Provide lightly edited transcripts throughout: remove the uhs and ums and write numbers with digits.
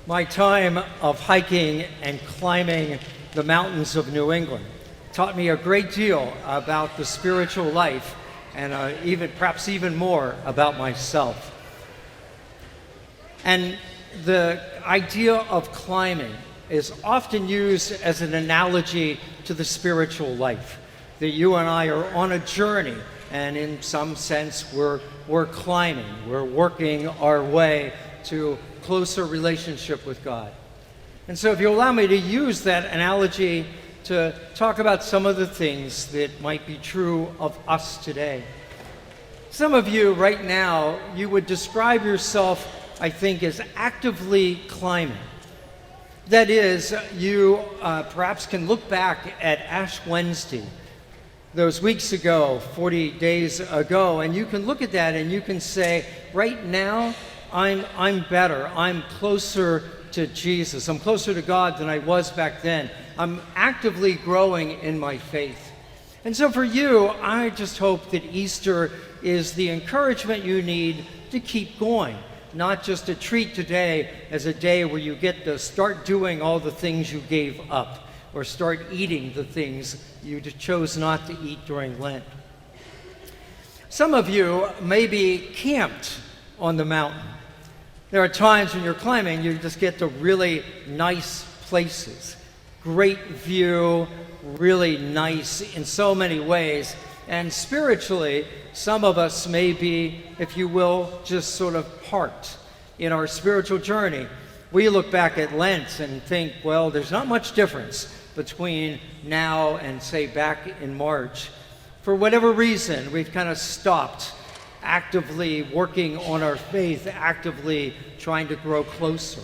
My time of hiking and climbing the mountains of New England taught me a great deal about the spiritual life and perhaps even more about myself. And the idea of climbing is often used as an analogy to the spiritual life, that you and I are on a journey, and in some sense we're climbing, we're working our way to closer relationship with God. And so if you allow me to use that analogy to talk about some of the things that might be true of us today. Some of you right now, you would describe yourself, I think, as actively climbing. That is, you perhaps can look back at Ash Wednesday, those weeks ago, 40 days ago, and you can look at that and you can say, right now, I'm better. I'm closer to Jesus. I'm closer to God than I was back then. I'm actively growing in my faith. And so for you, I just hope that Easter is the encouragement you need to keep going, not just to treat today as a day where you get to start doing all the things you gave up or start eating the things you chose not to eat during Lent. Some of you may be camped on the mountain. There are times when you're climbing, you just get to really nice places. Great view, really nice in so many ways. And spiritually, some of us may be, if you will, just sort of parked in our spiritual journey. We look back at Lent and think, well, there's not much difference between now and, say, back in March. For whatever reason, we've kind of stopped actively working on our faith, actively trying to grow closer.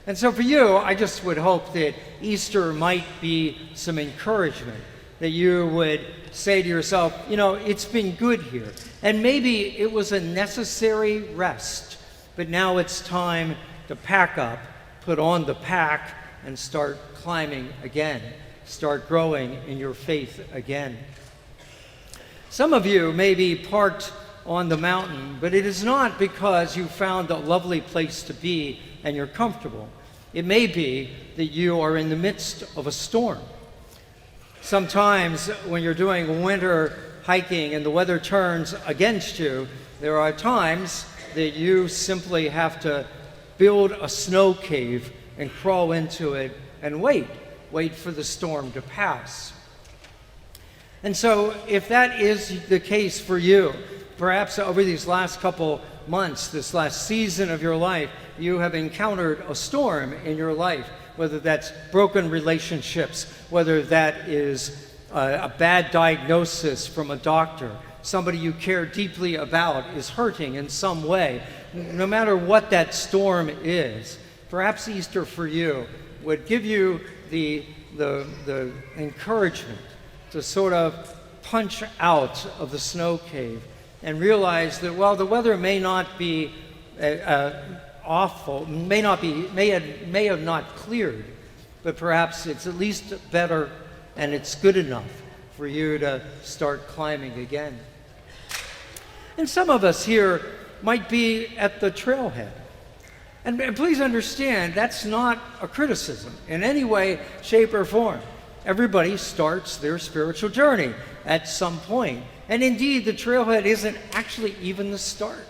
And so for you, I just would hope that Easter might be some encouragement, that you would say to yourself, you know, it's been good here. And maybe it was a necessary rest, but now it's time to pack up, put on the pack, and start climbing again, start growing in your faith again. Some of you may be parked on the mountain, but it is not because you found a lovely place to be and you're comfortable. It may be that you are in the midst of a storm. Sometimes when you're doing winter hiking and the weather turns against you, there are times that you simply have to build a snow cave and crawl into it and wait for the storm to pass. And so if that is the case for you, perhaps over these last couple months, this last season of your life, you have encountered a storm in your life, whether that's broken relationships, whether that is a bad diagnosis from a doctor, somebody you care deeply about is hurting in some way. No matter what that storm is, perhaps Easter for you would give you the encouragement to sort of punch out of the snow cave and realize that, well, the weather may not be awful, may have not cleared, but perhaps it's at least better and it's good enough for you to start climbing again. And some of us here might be at the trailhead. And please understand, that's not a criticism in any way, shape, or form. Everybody starts their spiritual journey at some point. And indeed, the trailhead isn't actually even the start.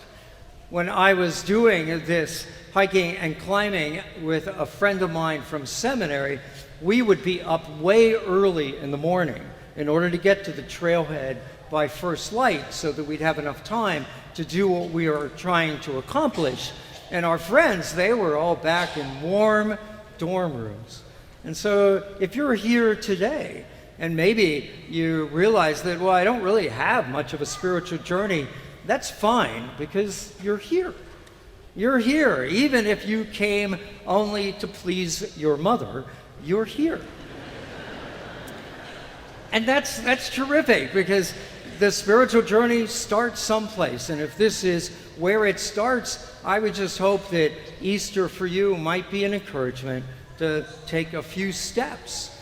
When I was doing this hiking and climbing with a friend of mine from seminary, we would be up way early in the morning in order to get to the trailhead by first light so that we'd have enough time to do what we are trying to accomplish. And our friends, they were all back in warm dorm rooms. And so if you're here today and maybe you realize that, well, I don't really have much of a spiritual journey, that's fine because you're here. You're here. Even if you came only to please your mother, you're here. And that's terrific because the spiritual journey starts someplace. And if this is where it starts, I would just hope that Easter for you might be an encouragement to take a few steps.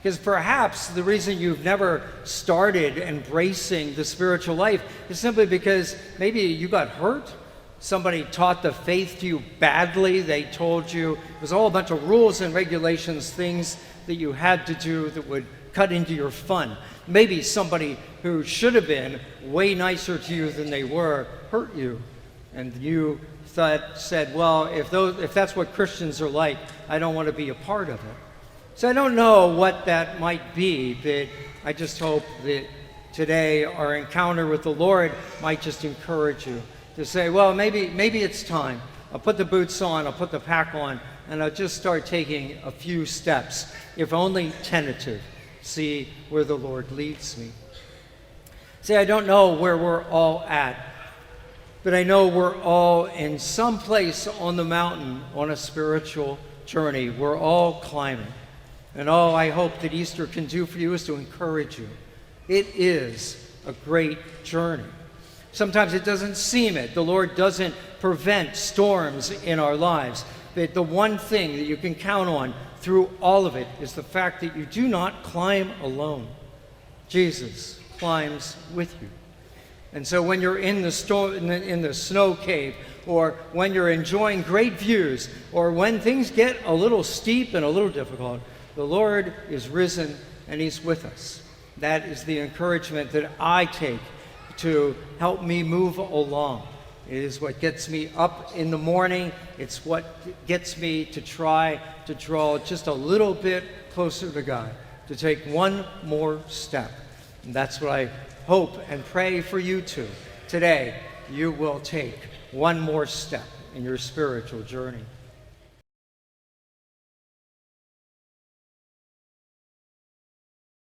Because perhaps the reason you've never started embracing the spiritual life is simply because maybe you got hurt somebody taught the faith to you badly. They told you it was all a bunch of rules and regulations, things that you had to do that would cut into your fun. Maybe somebody who should have been way nicer to you than they were hurt you, and you said, well, if that's what Christians are like, I don't want to be a part of it. So I don't know what that might be, but I just hope that today our encounter with the Lord might just encourage you to say, well, maybe it's time. I'll put the boots on, I'll put the pack on, and I'll just start taking a few steps, if only tentative, see where the Lord leads me. See, I don't know where we're all at, but I know we're all in some place on the mountain on a spiritual journey. We're all climbing. And all I hope that Easter can do for you is to encourage you. It is a great journey. Sometimes it doesn't seem it. The Lord doesn't prevent storms in our lives. But the one thing that you can count on through all of it is the fact that you do not climb alone. Jesus climbs with you. And so when you're in the snow cave, or when you're enjoying great views, or when things get a little steep and a little difficult, the Lord is risen and he's with us. That is the encouragement that I take to help me move along. It is what gets me up in the morning. It's what gets me to try to draw just a little bit closer to God, to take one more step. And that's what I hope and pray for you too. Today, you will take one more step in your spiritual journey.